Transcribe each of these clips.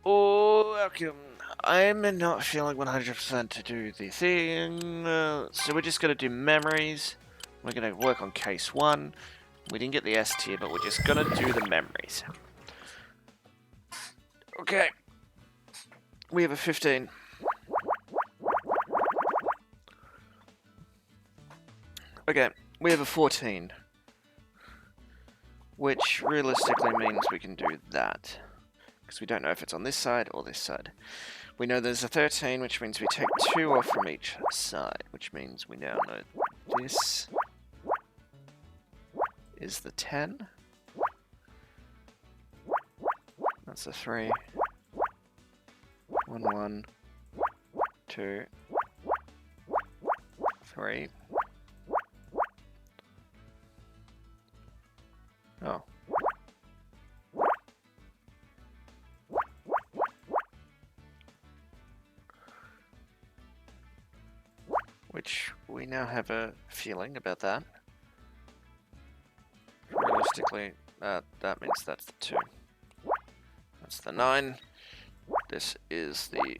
Oh, okay. I'm not feeling 100% to do the thing, so we're just gonna do memories. We're gonna work on case 1. We didn't get the S tier, but we're just gonna do the memories. Okay. We have a 15. Okay, we have a 14. Which realistically means we can do that. Because we don't know if it's on this side or this side. We know there's a 13, which means we take 2 off from each side, which means we now know this is the 10. That's a 3. 1, 1, 2, 3. Oh. Which we now have a feeling about that. Realistically, that means that's the 2. That's the 9. This is the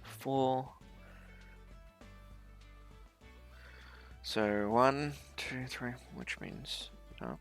4. So 1, 2, 3, which means no.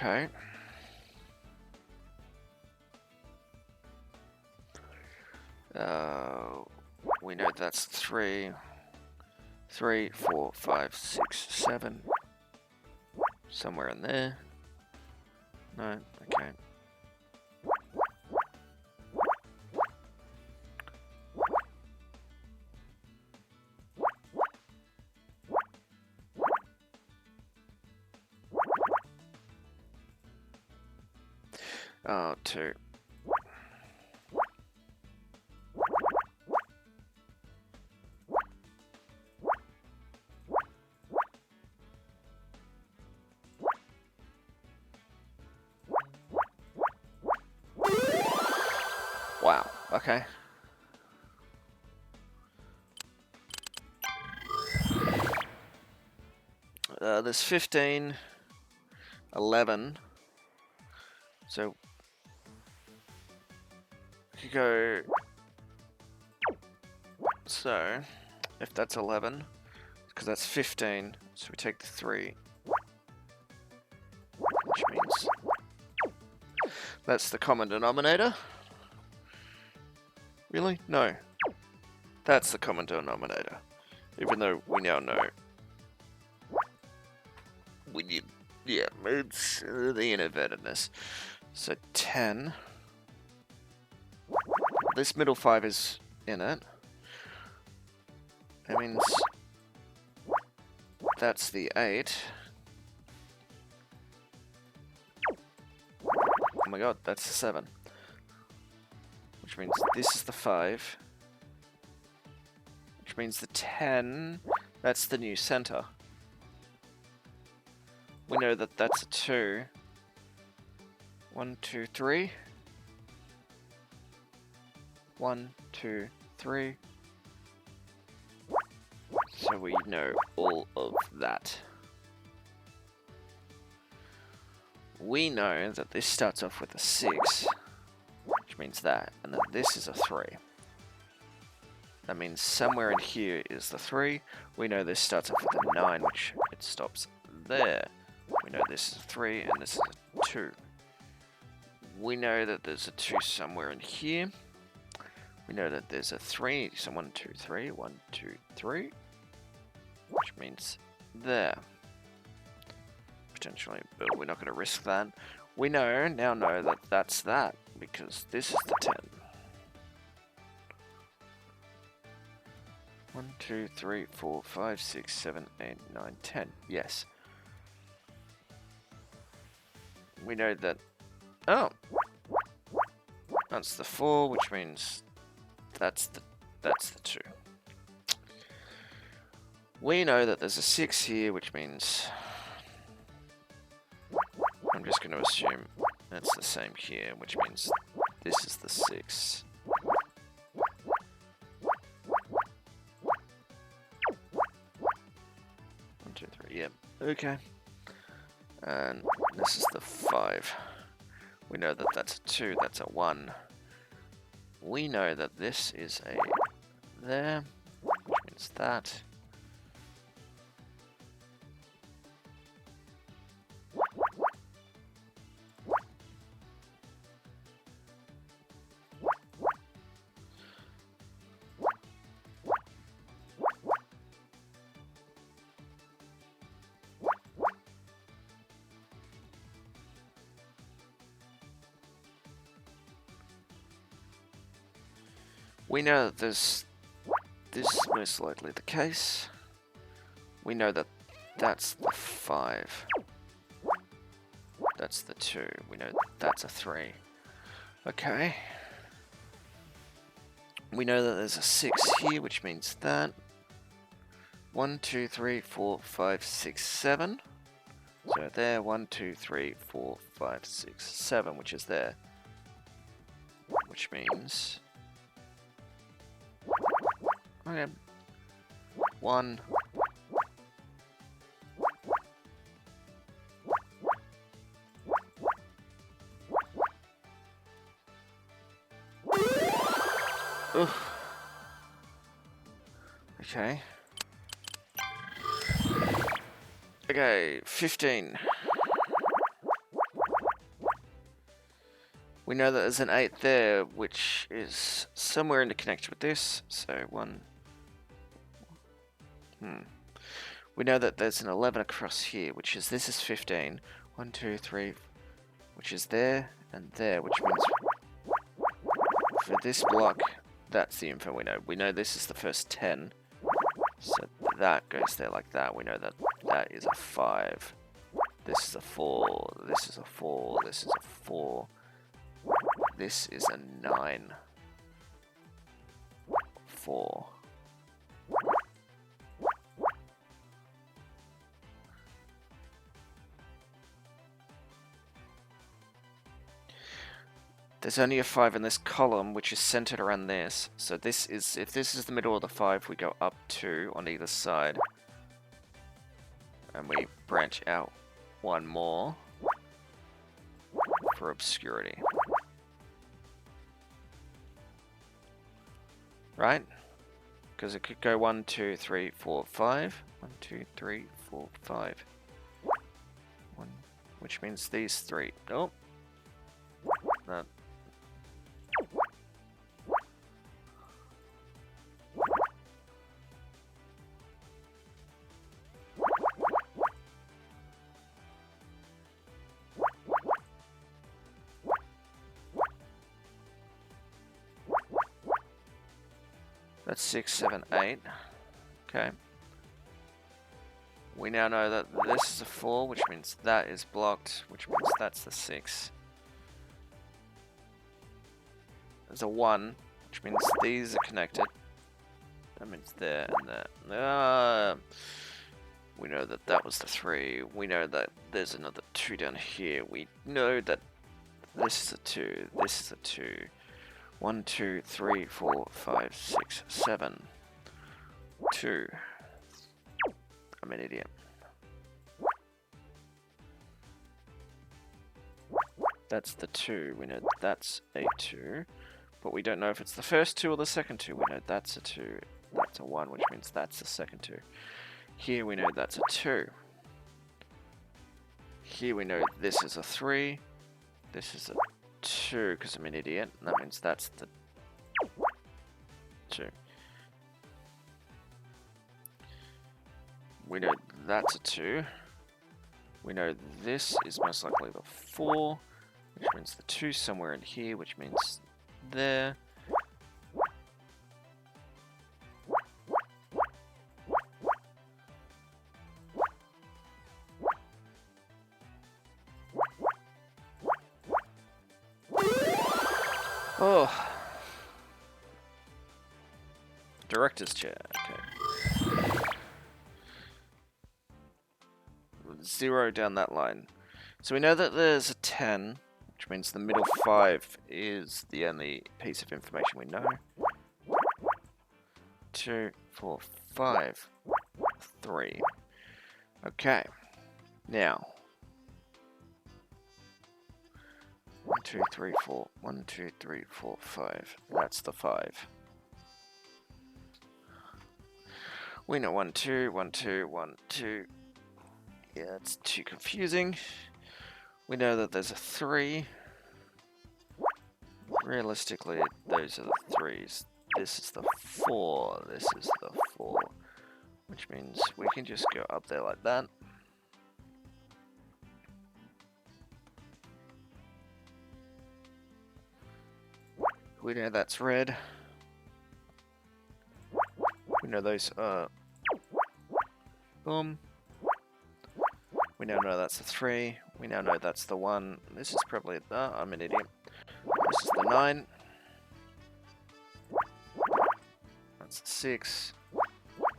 Okay. We know that's 3, 3, 4, 5, 6, 7. Somewhere in there. No, okay. Oh, 2. Wow, okay. There's 15, 11. So we could go. So if that's 11, because that's 15, so we take the 3, which means that's the common denominator. Really? No. That's the common denominator. Even though we now know. Yeah, it's the invertedness. So 10. This middle 5 is in it. That means that's the 8. Oh my god, that's the 7. Which means this is the 5. Which means the 10, that's the new center. We know that that's a 2. 1, 2, 3. 1, 2, 3. So we know all of that. We know that this starts off with a 6, which means that, and then this is a 3. That means somewhere in here is the 3. We know this starts off with a 9, which it stops there. We know this is a 3, and this is a 2. We know that there's a 2 somewhere in here. We know that there's a 3, so 1, 2, 3, 1, 2, 3, which means there. Potentially, but we're not going to risk that. We now know that that's that, because this is the 10. 1, 2, 3, 4, 5, 6, 7, 8, 9, 10. Yes. We know that... Oh! That's the 4, which means that's the 2. We know that there's a 6 here, which means I'm just going to assume that's the same here, which means this is the 6. One, two, three. Yep. Okay. And this is the 5. We know that that's a 2. That's a 1. We know that this is a there, which means that. We know that this is most likely the case. We know that that's the 5. That's the 2. We know that's a 3. Okay. We know that there's a 6 here, which means that 1, 2, 3, 4, 5, 6, 7. So there, 1, 2, 3, 4, 5, 6, 7, which is there. Which means... Okay. 1. Oof. Okay. Okay, 15. We know that there's an 8 there, which is somewhere interconnected with this. So 1. We know that there's an 11 across here, which is, this is 15. 1, 2, 3, which is there and there, which means for this block, that's the info we know. We know this is the first 10. So that goes there like that. We know that that is a 5. This is a 4. This is a 4. This is a 4. This is a 9. 4. There's only a 5 in this column, which is centered around this. So this is, if this is the middle of the 5, we go up 2 on either side. And we branch out 1 more for obscurity. Right? Because it could go 1, 2, 3, 4, 5. 1, 2, 3, 4, 5. 1, which means these 3. Oh. That. That's 6, 7, 8. Okay. We now know that this is a 4, which means that is blocked, which means that's the 6. There's a 1, which means these are connected. That means there and there. We know that that was the 3. We know that there's another 2 down here. We know that this is a 2. This is a 2. 1, 2, 3, 4, 5, 6, 7. 2. I'm an idiot. That's the 2. We know that's a 2. But we don't know if it's the first 2 or the second 2. We know that's a 2. That's a 1, which means that's the second 2. Here we know that's a 2. Here we know this is a 3. This is a 2, because I'm an idiot. And that means that's the 2. We know that's a 2. We know this is most likely the 4, which means the 2 somewhere in here, which means there. Oh. Director's chair. Okay. 0 down that line. So we know that there's a 10, which means the middle 5 is the only piece of information we know. 2, 4, 5, 3. Okay. Now. 1, 2, 3, 4. 1, 2, 3, 4, 5. That's the 5. We know 1, 2, 1, 2, 1, 2. Yeah, it's too confusing. We know that there's a 3. Realistically, those are the 3s. This is the 4. This is the 4. Which means we can just go up there like that. We know that's red. We know those are... Boom. We now know that's the 3. We now know that's the 1. This is probably... I'm an idiot. This is the 9. That's the 6.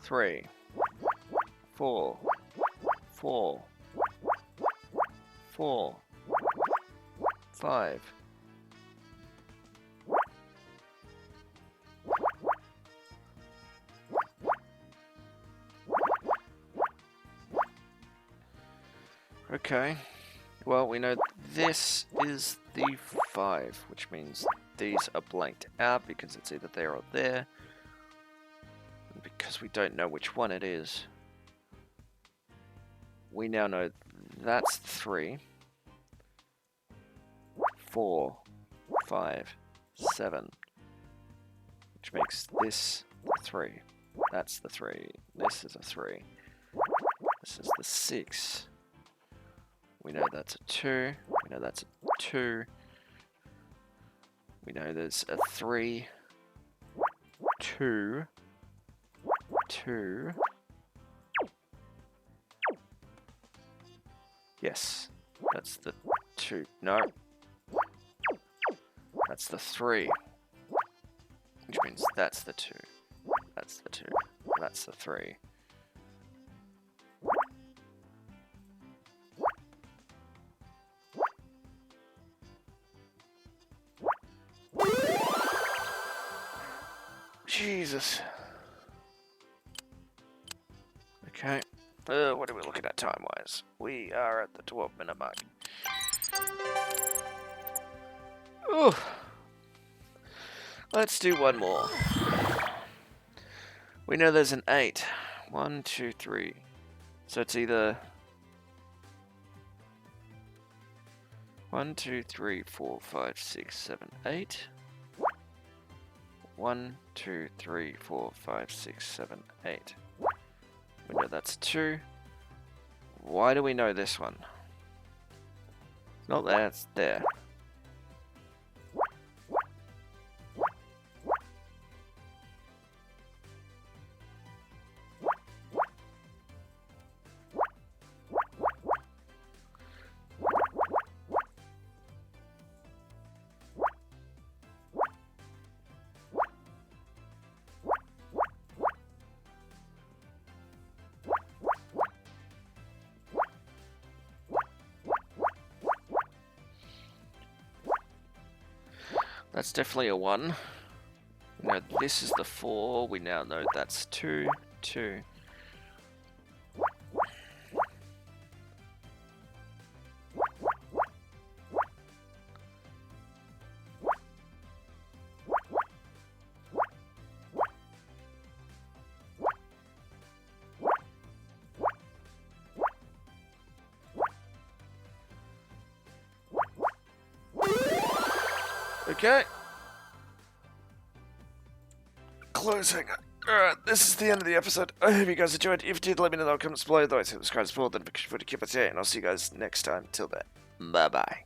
3. 4. 4. 4. 5. Okay, well we know this is the 5, which means these are blanked out because it's either there or there. And because we don't know which one it is, we now know that's 3, 4, 5, 7, which makes this the 3. That's the 3. This is a 3. This is the 6. We know that's a 2. We know that's a 2. We know there's a 3. 2. 2. Yes. That's the 2. No. That's the 3. Which means that's the 2. That's the 2. That's the 3. Jesus. Okay. What are we looking at time-wise? We are at the 12-minute mark. Ooh. Let's do one more. We know there's an 8. 1, 2, 3. So it's either 1, 2, 3, 4, 5, 6, 7, 8. 1, 2, 3, 4, 5, 6, 7, 8. We know that's 2. Why do we know this one? It's not there, it's there. That's definitely a 1. We know this is the 4. We now know that's 2. 2. Okay. Closing. Alright, this is the end of the episode. I hope you guys enjoyed. If you did, let me know in the comments below. Otherwise, subscribe, support, then for to keep us here, and I'll see you guys next time. Till then, bye-bye.